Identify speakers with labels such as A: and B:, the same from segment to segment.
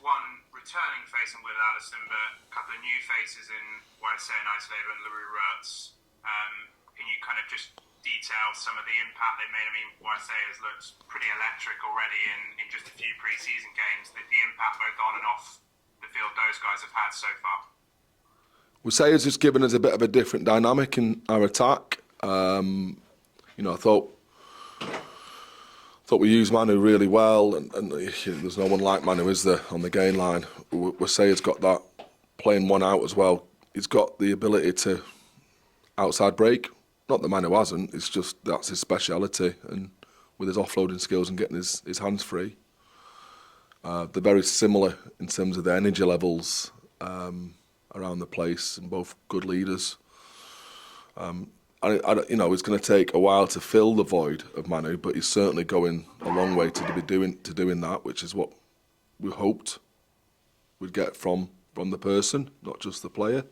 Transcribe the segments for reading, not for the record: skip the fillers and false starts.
A: one returning face in Will Addison, but a couple of new faces in Waisea and LaRue Rurts. Can you kind of just detail some of the impact they've made? I mean, Waisea has looked pretty electric already in just a few pre-season games. The impact both on and off the field those guys have had so far.
B: Waisea's just given us a bit of a different dynamic in our attack. I thought we used Manu really well, and there's no one like Manu, is there, on the gain line? Waisea's got that, playing one out as well. He's got the ability to outside break. Not that Manu hasn't, it's just that's his speciality, and with his offloading skills and getting his hands free. They're very similar in terms of their energy levels around the place, and both good leaders. It's going to take a while to fill the void of Manu, but he's certainly going a long way to doing that, which is what we hoped we'd get from the person, not just the player.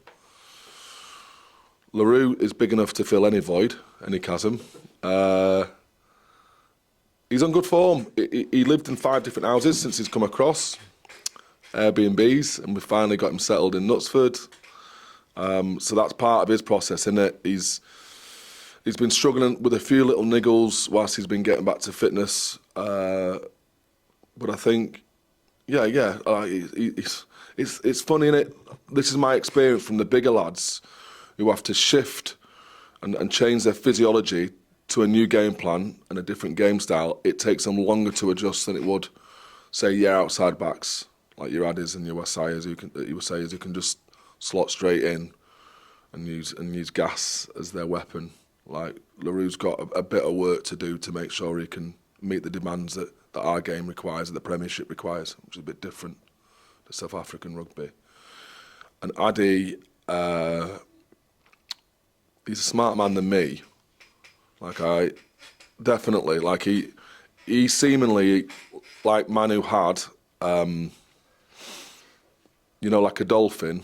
B: LaRue is big enough to fill any void, any chasm. He's on good form. He lived in 5 different houses since he's come across, Airbnbs, and we finally got him settled in Knutsford. So that's part of his process, isn't it? He's been struggling with a few little niggles whilst he's been getting back to fitness. But I think, it's funny, innit? This is my experience from the bigger lads who have to shift and change their physiology to a new game plan and a different game style. It takes them longer to adjust than it would, say, your outside backs, like your Addies and your Waiseias who can just slot straight in and use gas as their weapon. Like, LaRue's got a bit of work to do to make sure he can meet the demands that our game requires, that the Premiership requires, which is a bit different to South African rugby. And Addy, he's a smart man than me. He seemingly, like Manu had, like a dolphin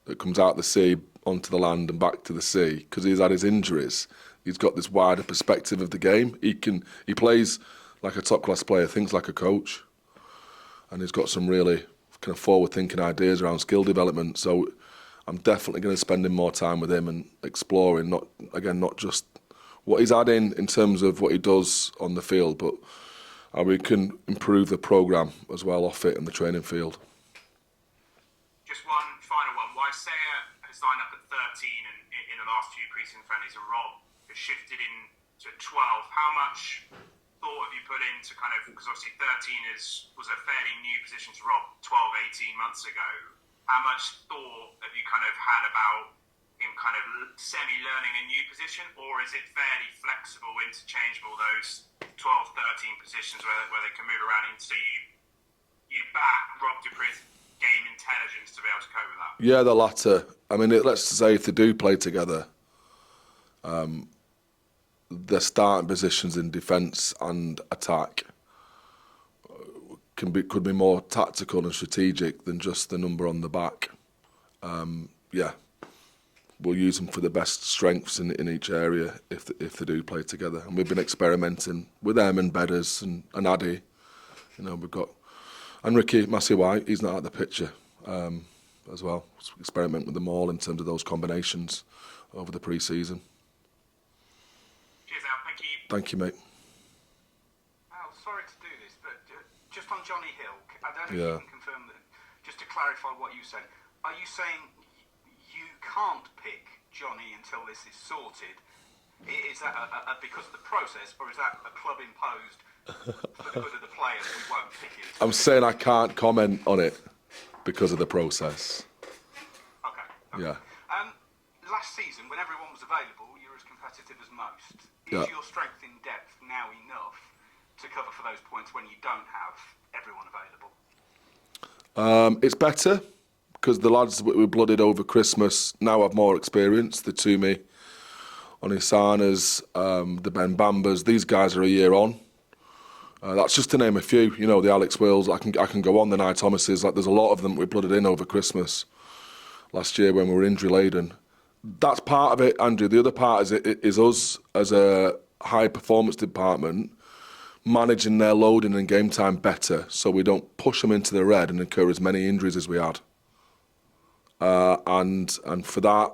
B: that comes out the sea onto the land and back to the sea, because he's had his injuries. He's got this wider perspective of the game. He plays like a top class player, thinks like a coach, and he's got some really kind of forward thinking ideas around skill development. So I'm definitely going to spend more time with him and exploring, not just what he's adding in terms of what he does on the field, but how we can improve the programme as well off it in the training field.
A: Just one final one. Waisea has lined up at 13 and in the last few pre-season friendlies, and Rob has shifted in to 12. How much thought have you put into kind of, because obviously 13 was a fairly new position to Rob 12, 18 months ago. How much thought have you kind of had about him kind of semi-learning a new position, or is it fairly flexible, interchangeable, those 12, 13 positions where they can move around into you back Rob Dupree's game intelligence to be able to cope with that?
B: Yeah, the latter. I mean, let's say if they do play together, their starting positions in defence and attack could be more tactical and strategic than just the number on the back. We'll use them for the best strengths in each area if they do play together. And we've been experimenting with them and Bedders and Addy. We've got, and Ricky Massey White, he's not out of the picture as well. So we experiment with them all in terms of those combinations over the pre-season.
A: Cheers, Al. Thank you.
B: Thank you, mate.
C: Al, sorry to do this, but just on Johnny Hill, I don't know if you can confirm that. Just to clarify what you said, are you saying you can't pick Johnny until this is sorted? Is that because of the process, or is that a club imposed for the good of the players? We won't pick it.
B: I'm saying I can't comment on it because of the process.
C: Okay.
B: Yeah.
C: Last season, when everyone was available, you were as competitive as most. Is your strength in depth now enough to cover for those points when you don't have everyone available?
B: It's better, because the lads that we blooded over Christmas now have more experience. The Toomey, Onisanas, the Ben Bambas, these guys are a year on. That's just to name a few. The Alex Wills, I can go on, the Nye Thomases. There's a lot of them we blooded in over Christmas last year when we were injury laden. That's part of it, Andrew. The other part is us as a high performance department managing their loading and game time better, so we don't push them into the red and incur as many injuries as we had. And for that,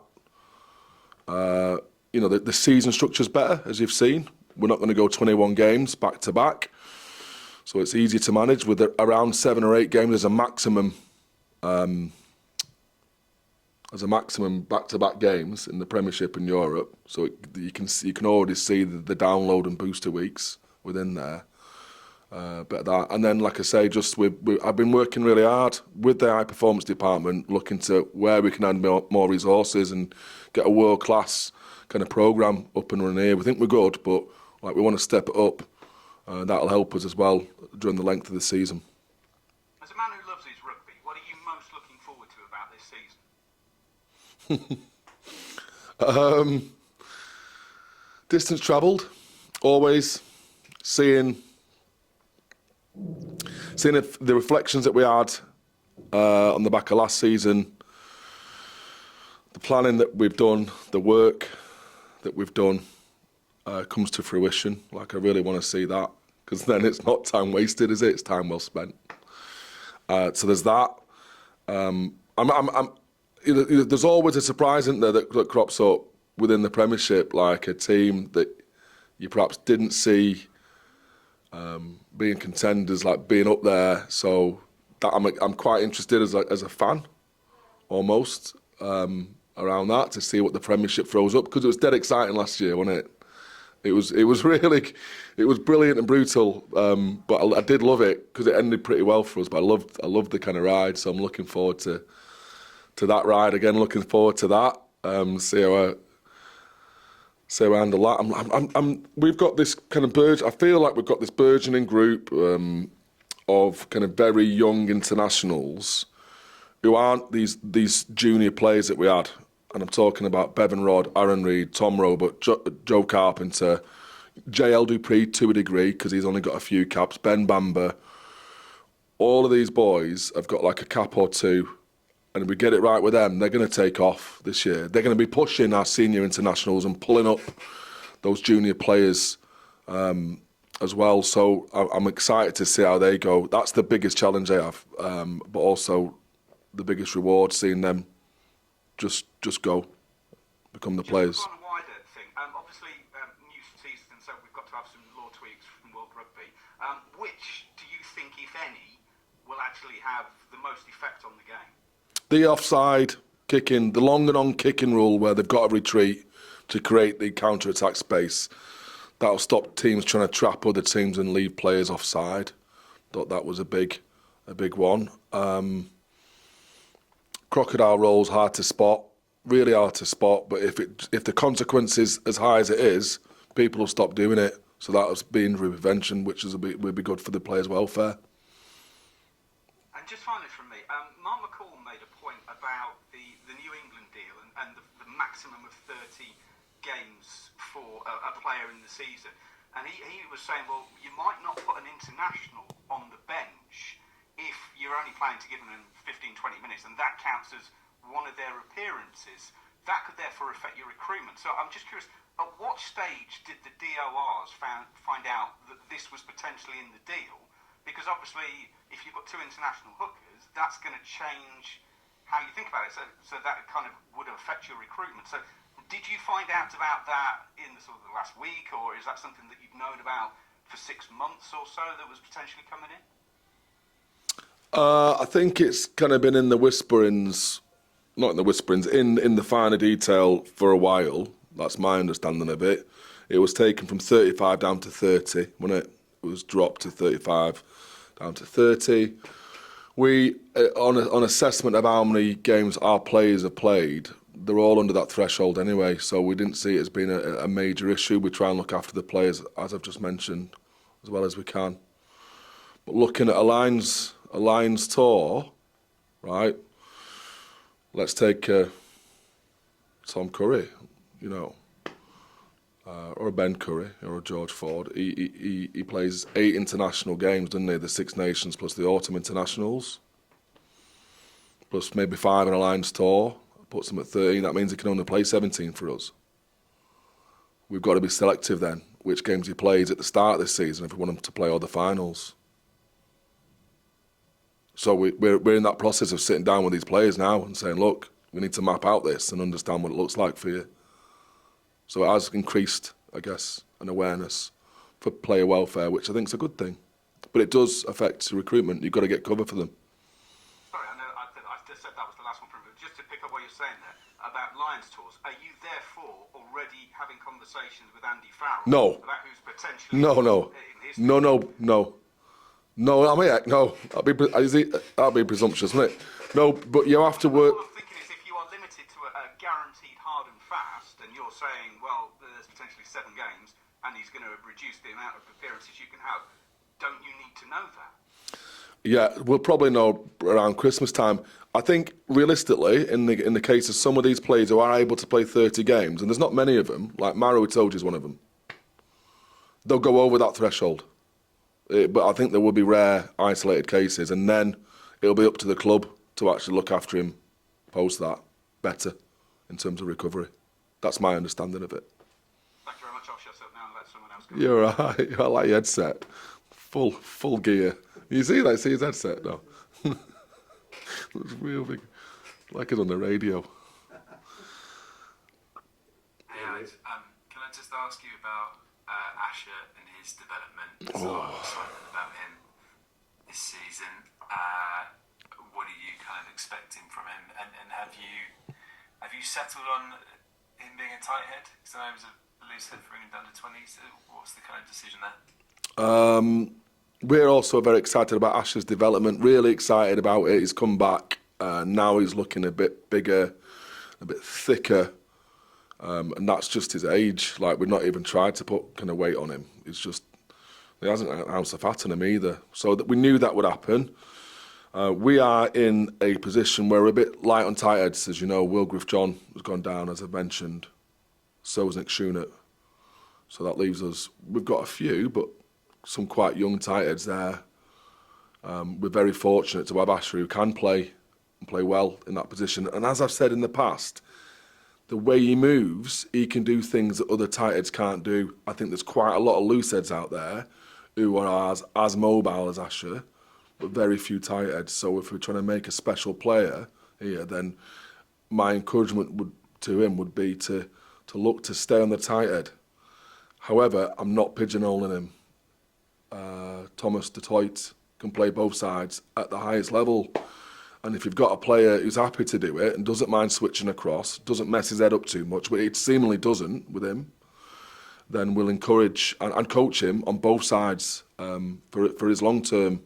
B: the season structure's better, as you've seen. We're not going to go 21 games back to back, so it's easy to manage with around 7 or 8 games as a maximum. Back-to-back games in the Premiership in Europe, so you can already see the download and booster weeks within there. But that, and then like I say, I've been working really hard with the high performance department, looking to where we can add more resources and get a world class kind of program up and running here. We think we're good, but like we want to step it up. That'll help us as well during the length of the season.
C: As a man who loves his rugby, what are you most looking forward to about this season?
B: Distance travelled, always seeing if the reflections that we had on the back of last season, the planning that we've done, the work that we've done comes to fruition. Like, I really want to see that, because then it's not time wasted, is it? It's time well spent. So there's that. There's always a surprise, isn't there, that crops up within the Premiership, like a team that you perhaps didn't see being contenders, like being up there. So that I'm quite interested as a fan, almost, around that, to see what the Premiership throws up, because it was dead exciting last year, wasn't it? It was really, it was brilliant and brutal, but I did love it because it ended pretty well for us. But I loved the kind of ride, so I'm looking forward to that ride again. Looking forward to that. See how I handle that. We've got this kind of I feel like we've got this burgeoning group of kind of very young internationals who aren't these junior players that we had. And I'm talking about Bevan Rodd, Aaron Reid, Tom Robert, Joe Carpenter, JL Dupree to a degree, because he's only got a few caps, Ben Bamber. All of these boys have got like a cap or two, and if we get it right with them, they're going to take off this year. They're going to be pushing our senior internationals and pulling up those junior players as well. So I'm excited to see how they go. That's the biggest challenge I have, but also the biggest reward, seeing them just go, become the players.
C: Just on a wider thing, obviously new season, so we've got to have some law tweaks from World Rugby. Which do you think, if any, will actually have the most effect on the game?
B: The offside kicking, the long and on kicking rule, where they've got to retreat to create the counter-attack space. That'll stop teams trying to trap other teams and leave players offside. Thought that was a big one. Crocodile roll's hard to spot, really hard to spot. But if the consequence is as high as it is, people will stop doing it. So that was being prevention, which would be good for the players' welfare.
C: And just finally from me, Mark McCall made a point about the New England deal and the maximum of 30 games for a player in the season. And he was saying, well, you might not put an international on the bench if you're only planning to give them 15, 20 minutes, and that counts as one of their appearances. That could therefore affect your recruitment. So I'm just curious, at what stage did the DORs find out that this was potentially in the deal? Because obviously, if you've got 2 international hookers, that's going to change how you think about it. So that kind of would affect your recruitment. So did you find out about that in the sort of the last week, or is that something that you've known about for 6 months or so that was potentially coming in?
B: I think it's kind of been in the whisperings, not in the whisperings, in the finer detail for a while. That's my understanding of it. It was taken from 35 down to 30, wasn't it? It was dropped to 35 down to 30. We, on assessment of how many games our players have played, they're all under that threshold anyway, so we didn't see it as being a major issue. We try and look after the players, as I've just mentioned, as well as we can. But looking at a Lions tour, right? Let's take Tom Curry, or a Ben Curry, or a George Ford. He plays 8 international games, doesn't he? The Six Nations plus the autumn internationals, plus maybe 5 in a Lions tour. Puts him at 13. That means he can only play 17 for us. We've got to be selective then. which games he plays at the start of this season if we want him to play all the finals. So we're in that process of sitting down with these players now and saying, look, we need to map out this and understand what it looks like for you. So it has increased, I guess, an awareness for player welfare, which I think is a good thing. But it does affect recruitment. You've got to get cover for them.
C: Sorry, I know I just said that was the last one, but just to pick up what you're saying there about Lions tours, are you therefore already having conversations with Andy Farrell?
B: No.
C: About who's potentially
B: No.
C: in his
B: No, I mean, no. That'd be presumptuous, wouldn't it? No, but you have to work.
C: What I'm thinking is if you are limited to a guaranteed hard and fast, and you're saying, well, there's potentially 7 games, and he's going to reduce the amount of appearances you can have, don't you need to know that?
B: Yeah, we'll probably know around Christmas time. I think realistically, in the case of some of these players who are able to play 30 games, and there's not many of them, like Maro, we told you, is one of them. They'll go over that threshold. But I think there will be rare, isolated cases, and then it'll be up to the club to actually look after him post that better in terms of recovery. That's my understanding of it.
C: Thank you very much. I'll shut up now and let someone else go.
B: You're right. I like your headset. Full gear. You see that? See his headset now? It's real big. Like it on the radio.
D: Hey Alex, can I just ask you about Asher and his development? There's a lot of excitement about him this season. What are you kind of expecting from him? And have you settled on him being a tight head? Because I know he was a loose head for England under 20s. What's the kind of decision there?
B: We're also very excited about Asher's development, really excited about it. He's come back, now he's looking a bit bigger, a bit thicker, and that's just his age. Like, we've not even tried to put kind of weight on him. It's just, he hasn't an ounce of fat on him either. So that we knew that would happen. We are in a position where we're a bit light on tight heads. As you know, Will Griff-John has gone down, as I've mentioned. So has Nick Schoonert. So that leaves us, we've got a few, but some quite young tight heads there. We're very fortunate to have Asher who can play and play well in that position. And as I've said in the past, the way he moves, he can do things that other tight heads can't do. I think there's quite a lot of loose heads out there who are as mobile as Asher, but very few tight heads. So if we're trying to make a special player here, then my encouragement to him would be to look to stay on the tight head. However, I'm not pigeonholing him. Thomas du Toit can play both sides at the highest level. And if you've got a player who's happy to do it and doesn't mind switching across, doesn't mess his head up too much, but it seemingly doesn't with him, then we'll encourage and coach him on both sides for his long-term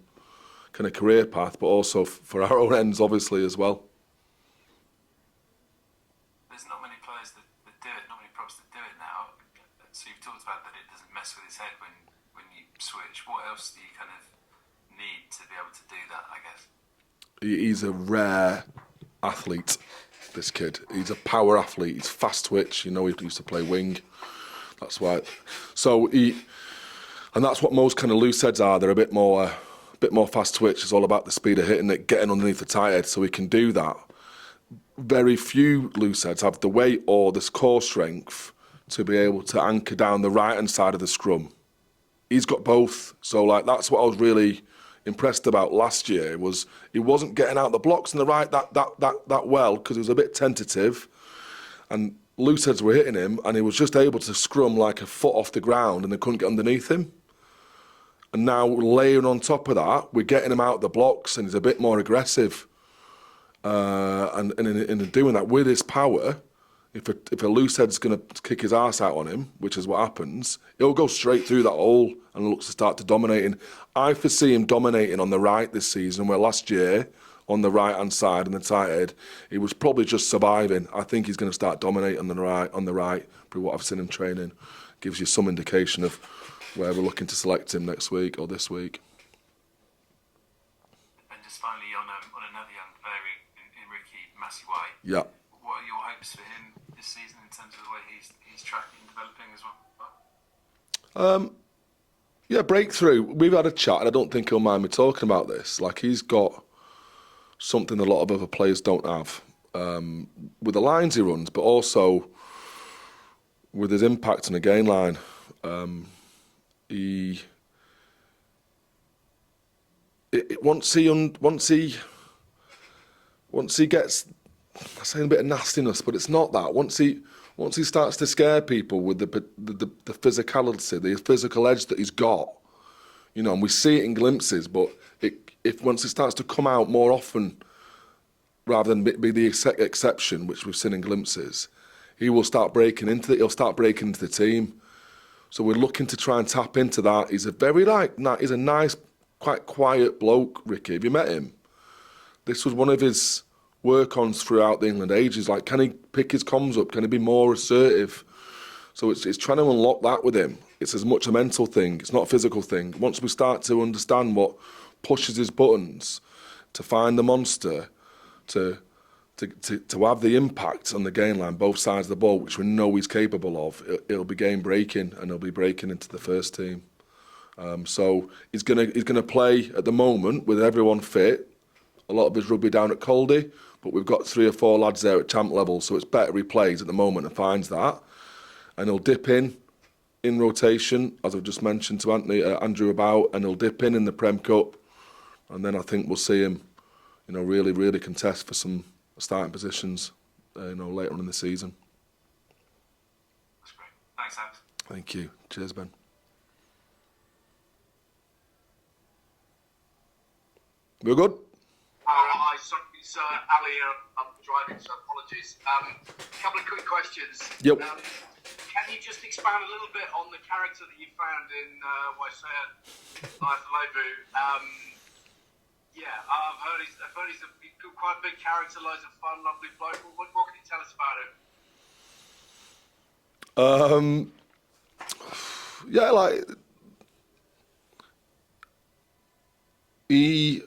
B: kind of career path, but also for our own ends, obviously, as well.
D: There's not many players that do it, not many props that do it now. So you've talked about that it doesn't mess with his head when you switch. What else do you kind of need to be able to do that, I guess?
B: He's a rare athlete, this kid. He's a power athlete. He's fast twitch. You know, he used to play wing. That's why. So and that's what most kind of loose heads are. They're a bit more fast twitch. It's all about the speed of hitting it, getting underneath the tight head, so he can do that. Very few loose heads have the weight or the core strength to be able to anchor down the right-hand side of the scrum. He's got both. So, like, that's what I was really impressed about last year, was he wasn't getting out the blocks in the right that well because he was a bit tentative, and loose heads were hitting him, and he was just able to scrum like a foot off the ground and they couldn't get underneath him. And now, layering on top of that, we're getting him out the blocks and he's a bit more aggressive. And in doing that with his power, if a loose head's going to kick his arse out on him, which is what happens, he'll go straight through that hole and looks to start to dominating. I foresee him dominating on the right this season, where last year, on the right-hand side and the tight head, he was probably just surviving. I think he's going to start dominating on the right, through what I've seen him training. Gives you some indication of where we're looking to select him next week or this week.
D: And just finally, on another young player in Ricky Massiwai.
B: Yeah.
D: What are your hopes for him this season in terms of the way he's tracking and developing as well?
B: Yeah, breakthrough. We've had a chat, and I don't think he'll mind me talking about this. Like, he's got something a lot of other players don't have, with the lines he runs, but also with his impact on the gain line. Once he gets, I'm saying a bit of nastiness, but it's not that. Once he starts to scare people with the physicality, the physical edge that he's got, you know, and we see it in glimpses, but once it starts to come out more often, rather than be the exception, which we've seen in glimpses, he'll start breaking into the team. So we're looking to try and tap into that. He's a nice, quite quiet bloke, Ricky. Have you met him? This was one of his work-ons throughout the England ages. Like, can he pick his comms up? Can he be more assertive? So it's trying to unlock that with him. It's as much a mental thing. It's not a physical thing. Once we start to understand what pushes his buttons, to find the monster, to have the impact on the gain line, both sides of the ball, which we know he's capable of, it'll be game breaking, and he'll be breaking into the first team. So he's gonna play at the moment with everyone fit. A lot of his rugby down at Caldy, but we've got 3 or 4 lads there at champ level, so it's better he plays at the moment and finds that. And he'll dip in rotation, as I've just mentioned to Andrew about, and he'll dip in the Prem Cup, and then I think we'll see him, you know, really, really contest for some starting positions, you know, later on in the season.
D: That's great. Thanks, Alex.
B: Thank you. Cheers, Ben. We're good?
E: Hi, sorry, it's Ali. I'm driving, so apologies. Couple of quick questions.
B: Yep.
E: Can you just expand a little bit on the character that you found in Waisea, Life Lebu? Yeah, I've heard he's quite a big character, loads of fun, lovely bloke. What can you tell us about him?
B: Yeah, like he,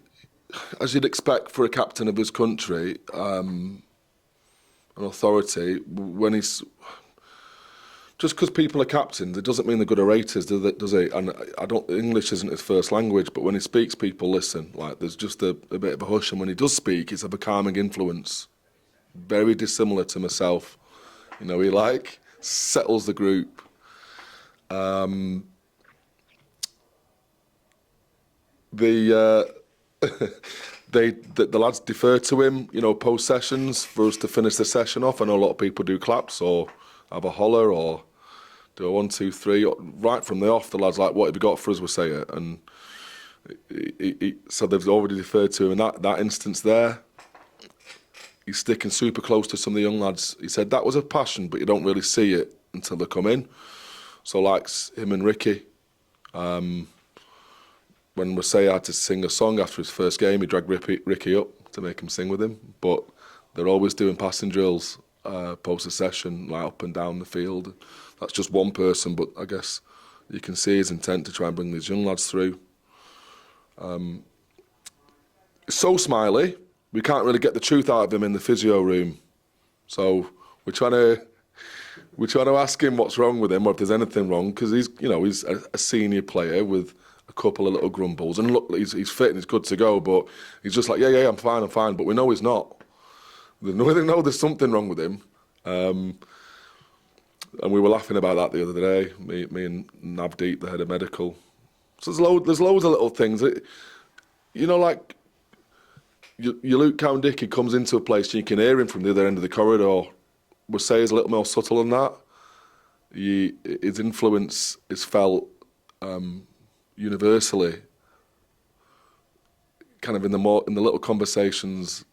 B: as you'd expect for a captain of his country, an authority, when he's just because people are captains, it doesn't mean they're good orators, does it? And English isn't his first language, but when he speaks, people listen. Like, there's just a bit of a hush, and when he does speak, it's of a calming influence. Very dissimilar to myself. You know, he like settles the group. The lads defer to him, you know, post sessions for us to finish the session off. I know a lot of people do claps or have a holler or do a 1, 2, 3. Right from the off, the lads like, "What have you got for us?" Waisea, and so they've already deferred to him in that instance there. He's sticking super close to some of the young lads. He said that was a passion, but you don't really see it until they come in. So like him and Ricky. When Waisea had to sing a song after his first game, he dragged Ricky up to make him sing with him. But they're always doing passing drills post a session, like up and down the field. That's just one person, but I guess you can see his intent to try and bring these young lads through. So smiley, we can't really get the truth out of him in the physio room. So we're trying to ask him what's wrong with him, or if there's anything wrong, because he's a senior player with a couple of little grumbles, and look, he's fit and he's good to go, but he's just like, yeah, I'm fine, but we know he's not. They know there's something wrong with him, and we were laughing about that the other day, me and Navdeep, the head of medical. So there's loads of little things, you know, like your Luke Cowan-Dickey comes into a place and you can hear him from the other end of the corridor. Waisea is a little more subtle than that. His influence is felt universally, kind of in the little conversations.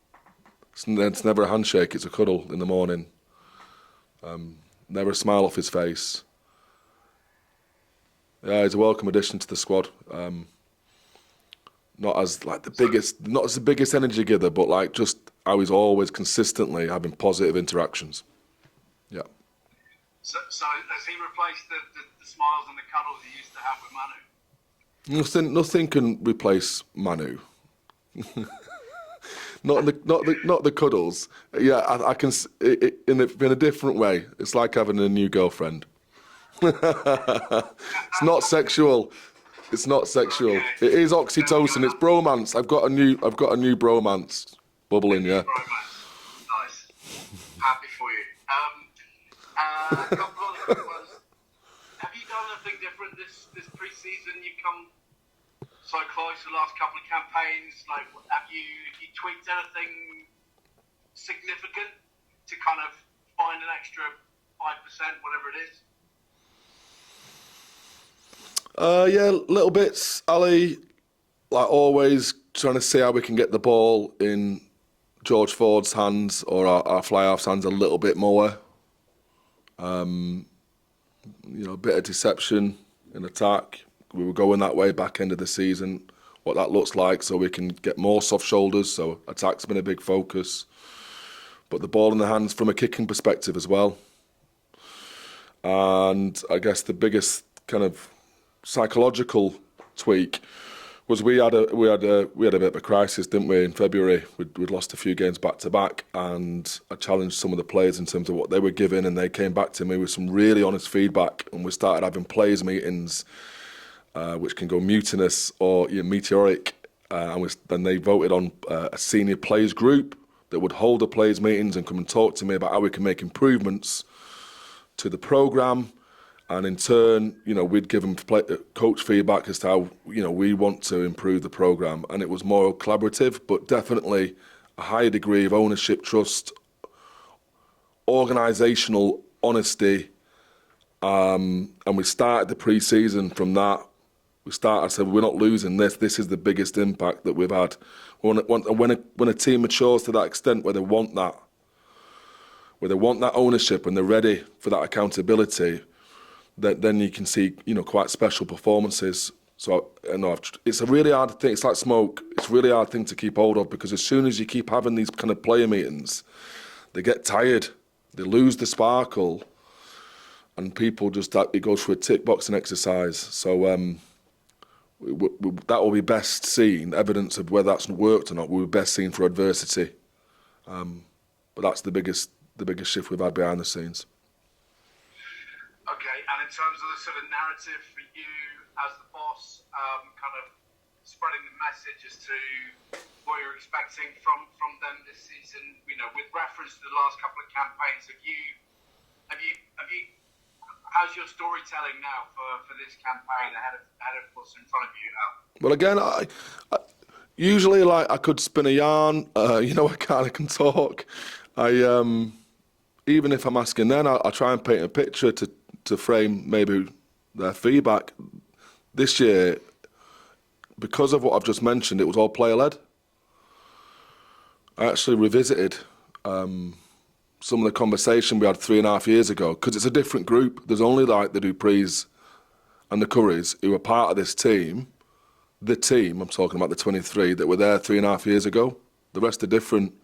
B: It's never a handshake, it's a cuddle in the morning. Never a smile off his face. Yeah, he's a welcome addition to the squad. Not as the biggest energy giver, but like just how he's always consistently having positive interactions. Yeah.
E: So has he replaced the smiles and the cuddles he used to have with Manu?
B: Nothing can replace Manu. not the cuddles. Yeah, I can in a different way. It's like having a new girlfriend. It's not sexual. It's not sexual.
E: Okay.
B: It is oxytocin. It's bromance. I've got a new bromance bubbling. Yeah.
E: Nice. Happy for you. A couple other quick ones. Have you done a season? You've come so close the last couple of campaigns. Like, have you tweaked anything significant to kind of find an extra 5%, whatever it is?
B: Yeah, little bits, Ali. Like always, trying to see how we can get the ball in George Ford's hands or our fly-off's hands a little bit more. A bit of deception in attack. We were going that way back end of the season. What that looks like, so we can get more soft shoulders. So attack's been a big focus, but the ball in the hands from a kicking perspective as well. And I guess the biggest kind of psychological tweak was we had a bit of a crisis, didn't we? In February, we'd lost a few games back to back, and I challenged some of the players in terms of what they were giving, and they came back to me with some really honest feedback, and we started having players meetings, which can go mutinous or meteoric, then they voted on a senior players group that would hold the players meetings and come and talk to me about how we can make improvements to the programme. And in turn, we'd give them coach feedback as to how, we want to improve the programme. And it was more collaborative, but definitely a higher degree of ownership, trust, organisational honesty. And we started the pre-season from that. I said, we're not losing this. This is the biggest impact that we've had. When a team matures to that extent where they want that ownership and they're ready for that accountability, then you can see, quite special performances. So it's a really hard thing. It's like smoke. It's a really hard thing to keep hold of, because as soon as you keep having these kind of player meetings, they get tired. They lose the sparkle, and people it goes through a tick boxing exercise. So that will be best seen. Evidence of whether that's worked or not will be best seen for adversity. But that's the biggest shift we've had behind the scenes.
E: Okay, and in terms of the sort of narrative for you as the boss, kind of spreading the message as to what you're expecting from them this season, with reference to the last couple of campaigns, how's your storytelling now for this campaign ahead of what's in front of you now?
B: Well, again, I usually I could spin a yarn. I kind of can talk. Even if I'm asking, then I try and paint a picture to frame maybe their feedback. This year, because of what I've just mentioned, it was all player-led. I actually revisited some of the conversation we had 3.5 years ago, because it's a different group. There's only the Duprees and the Currys who are part of this team. The team, I'm talking about the 23, that were there 3.5 years ago. The rest are different.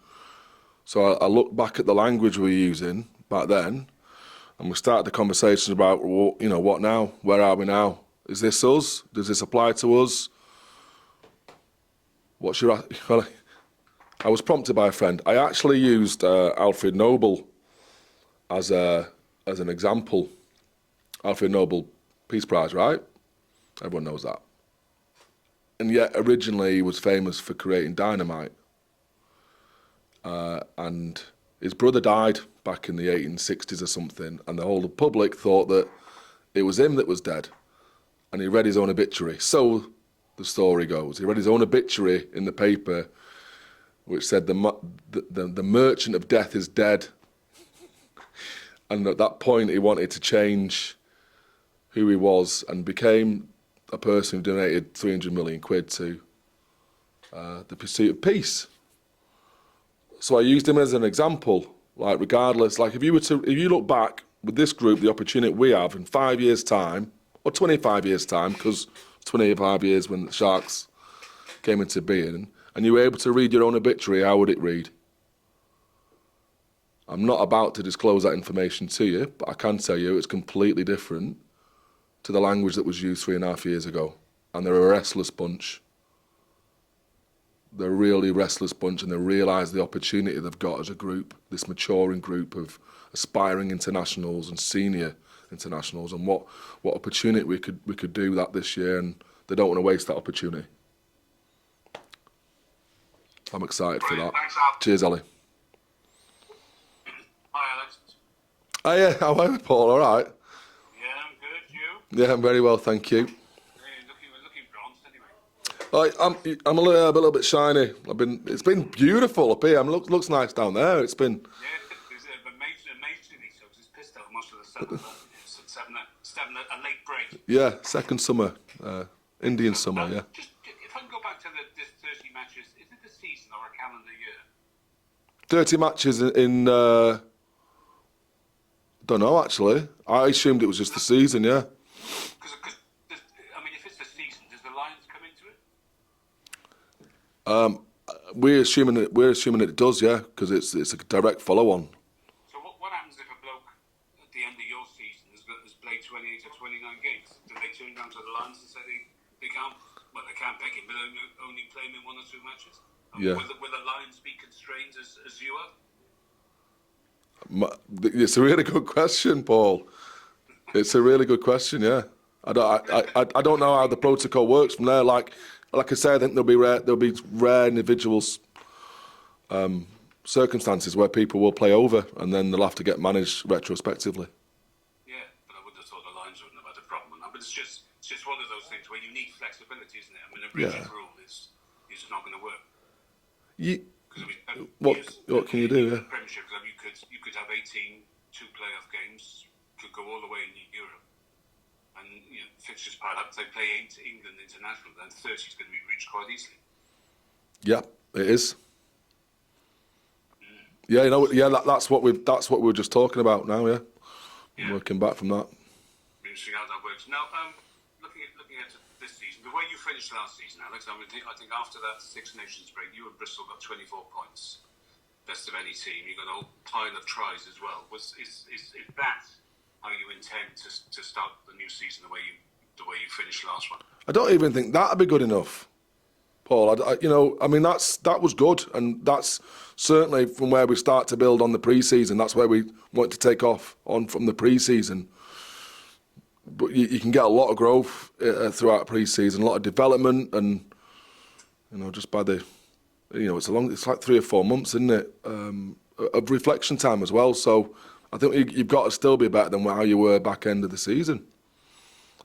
B: So I look back at the language we were using back then, and we started the conversations about, what now? Where are we now? Is this us? Does this apply to us? What's your... Well, I was prompted by a friend. I actually used Alfred Nobel as an example. Alfred Nobel Peace Prize, right? Everyone knows that. And yet, originally, he was famous for creating dynamite. And his brother died back in the 1860s or something, and the whole public thought that it was him that was dead. And he read his own obituary. So the story goes. He read his own obituary in the paper, which said the merchant of death is dead. And at that point, he wanted to change who he was and became a person who donated 300 million quid to the pursuit of peace. So I used him as an example. Regardless, if you look back with this group, the opportunity we have in 5 years' time, or 25 years' time, because 25 years when the Sharks came into being, and you were able to read your own obituary, how would it read? I'm not about to disclose that information to you, but I can tell you it's completely different to the language that was used 3.5 years ago. And they're a restless bunch. They're a really restless bunch, and they realise the opportunity they've got as a group, this maturing group of aspiring internationals and senior internationals, and what opportunity we could do that this year, and they don't want to waste that opportunity. I'm excited for that.
E: Thanks, Al.
B: Cheers, Ali.
E: Hi, Alex.
B: Oh yeah, how are you, Paul? All right.
E: Yeah, I'm good. You?
B: Yeah, I'm very well, thank you.
E: Hey,
B: I'm a little bit shiny. It's been beautiful up here. I mean, looks nice down there. It's been.
C: Yeah, it's amazingly so. 'Cause it's pissed out most of the summer. It's having a late break.
B: Yeah, second summer, Indian summer. Yeah.
C: Just if I can go back to this 30 matches, is it a season or a calendar year?
B: 30 matches in. Don't know actually. I assumed it was just the season. Yeah.
C: Because I mean, if it's the season, does the Lions come into it?
B: We're assuming it does. Yeah, because it's a direct follow-on.
C: So what happens if a bloke at the end of your season has played 28 or 29 games? Do they turn around to the Lions and say they can't? Well, they can't pick him, but only play him in 1 or 2 matches.
B: Yeah.
C: Will the Lions be constrained as you are?
B: It's a really good question, Paul. It's a really good question. Yeah, I don't know how the protocol works from there. Like I say, I think there'll be rare individuals, circumstances where people will play over, and then they'll have to get managed retrospectively.
C: Yeah, but I wouldn't have thought the Lions wouldn't have had a problem with that. But it's just one of those things where you need flexibility, isn't it? I mean, a rigid rule is not going to work.
B: What can you do? Yeah.
C: Premiership club, you could have 18 2 playoff games, could go all the way in Europe, and fixtures pile up. They play England international, then 30 is going to be reached quite easily.
B: Yeah, it is. Yeah, that's what we were just talking about now. Yeah, working back from that.
C: Interesting how that works. Now, looking at this season, the way you finished last season, Alex, I think after that Six Nations break, you and Bristol got 24 points, best of any team. You got a whole pile of tries as well. Is that how you intend to start the new season? The way you finished last one?
B: I don't even think that'd be good enough, Paul. That was good, and that's certainly from where we start to build on the pre-season. That's where we want to take off on from the pre-season. But you can get a lot of growth throughout pre-season, a lot of development, and just by the, it's like 3 or 4 months, isn't it, of reflection time as well. So I think you've got to still be better than how you were back end of the season.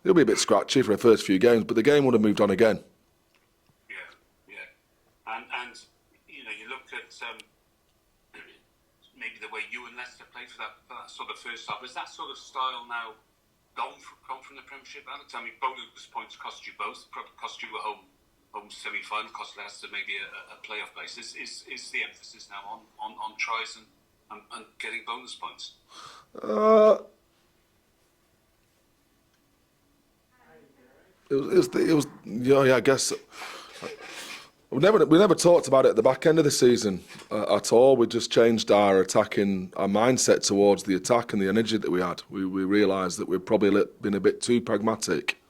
B: It'll be a bit scratchy for the first few games, but the game would have moved on again.
C: Yeah. And you looked at maybe the way you and Leicester played for that sort of first half. Is that sort of style now gone from the Premiership, Alex? I mean, bonus points cost you both. Cost you a home semi-final. Cost Leicester maybe a playoff place. Is the emphasis now on tries and getting bonus points?
B: It was. Yeah, I guess. We never talked about it at the back end of the season at all. We just changed our mindset towards the attack and the energy that we had. We realised that we'd probably been a bit too pragmatic.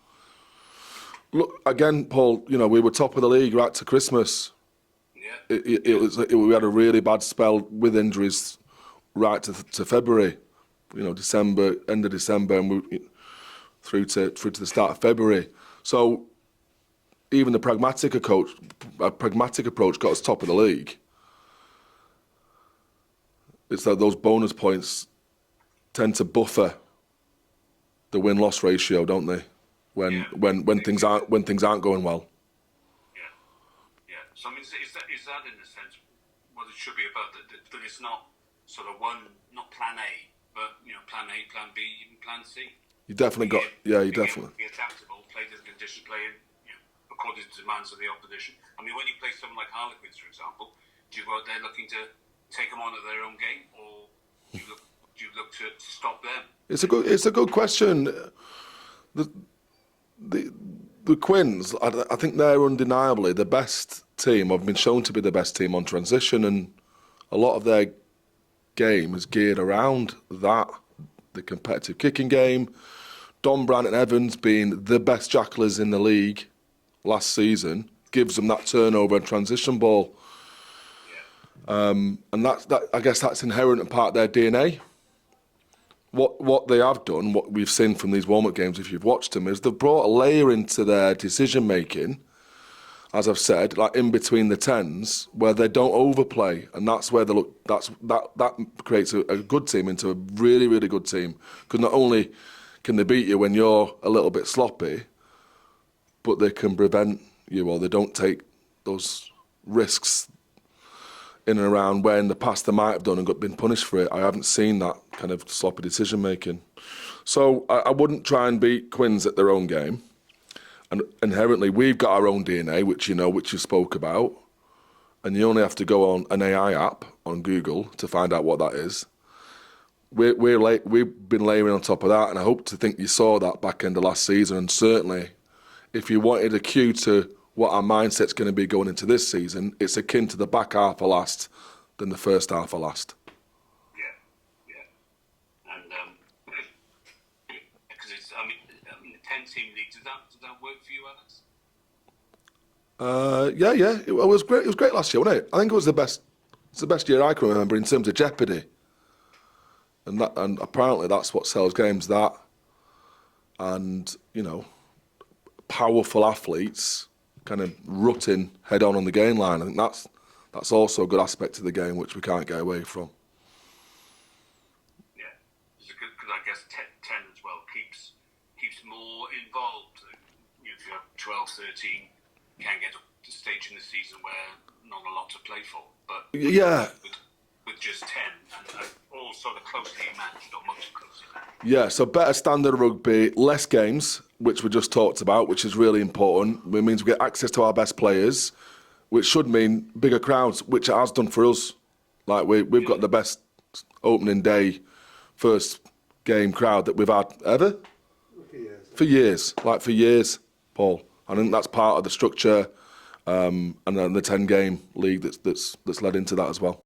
B: Look again, Paul. We were top of the league right to Christmas.
C: Yeah.
B: We had a really bad spell with injuries right to February. December, end of December, and we through to the start of February. So even the pragmatic approach got us top of the league. It's that those bonus points tend to buffer the win-loss ratio, don't they? When things aren't going well.
C: Yeah. So I mean, is that in a sense what it should be about? That it's not sort of not Plan A, but Plan A, Plan B, even Plan C.
B: You definitely got. Yeah, you definitely.
C: Be adaptable, play to the conditions, play in according to the demands of the opposition. I mean, when you play someone like Harlequins, for example, do you go out there looking to take them on at their own game, or do you look to stop them?
B: It's a good question. The Quins, I think they're undeniably the best team. I've been shown to be the best team on transition, and a lot of their game is geared around that, the competitive kicking game. Don Brandt and Evans being the best jacklers in the league last season gives them that turnover and transition ball. And that I guess that's inherent and part of their DNA. What they have done, what we've seen from these warm-up games, if you've watched them, is they've brought a layer into their decision-making, as I've said, like in between the tens, where they don't overplay, and that's where they look. That creates a good team into a really, really good team. Because not only can they beat you when you're a little bit sloppy, but they can prevent you, or they don't take those risks in and around where in the past they might have done and been punished for it. I haven't seen that kind of sloppy decision making. So I wouldn't try and beat Quins at their own game. And inherently, we've got our own DNA, which you spoke about. And you only have to go on an AI app on Google to find out what that is. We've been layering on top of that, and I hope to think you saw that back end of last season. And certainly, if you wanted a cue to what our mindset's going to be going into this season, it's akin to the back half of last than the first half of last.
F: Yeah. And because it's, I mean, the 10-team league, does that work for you, Alex?
B: Yeah. It was great. It was great last year, wasn't it? I think it was the best. It's the best year I can remember in terms of jeopardy. And apparently that's what sells games. That, and powerful athletes kind of rutting head on the gain line. I think that's also a good aspect of the game which we can't get away from.
F: Yeah, it's a good, because I guess 10 as well keeps more involved. If you have 12, 13, can get to a stage in the season where not a lot to play for. But
B: yeah,
F: with just 10 and all sort of closely matched, or most closely matched.
B: Yeah, so better standard rugby, less games, which we just talked about, which is really important. It means we get access to our best players, which should mean bigger crowds, which it has done for us. Like we've got the best opening day, first game crowd that we've had ever. For years, Paul. I think that's part of the structure, and then the 10-game league that's led into that as well.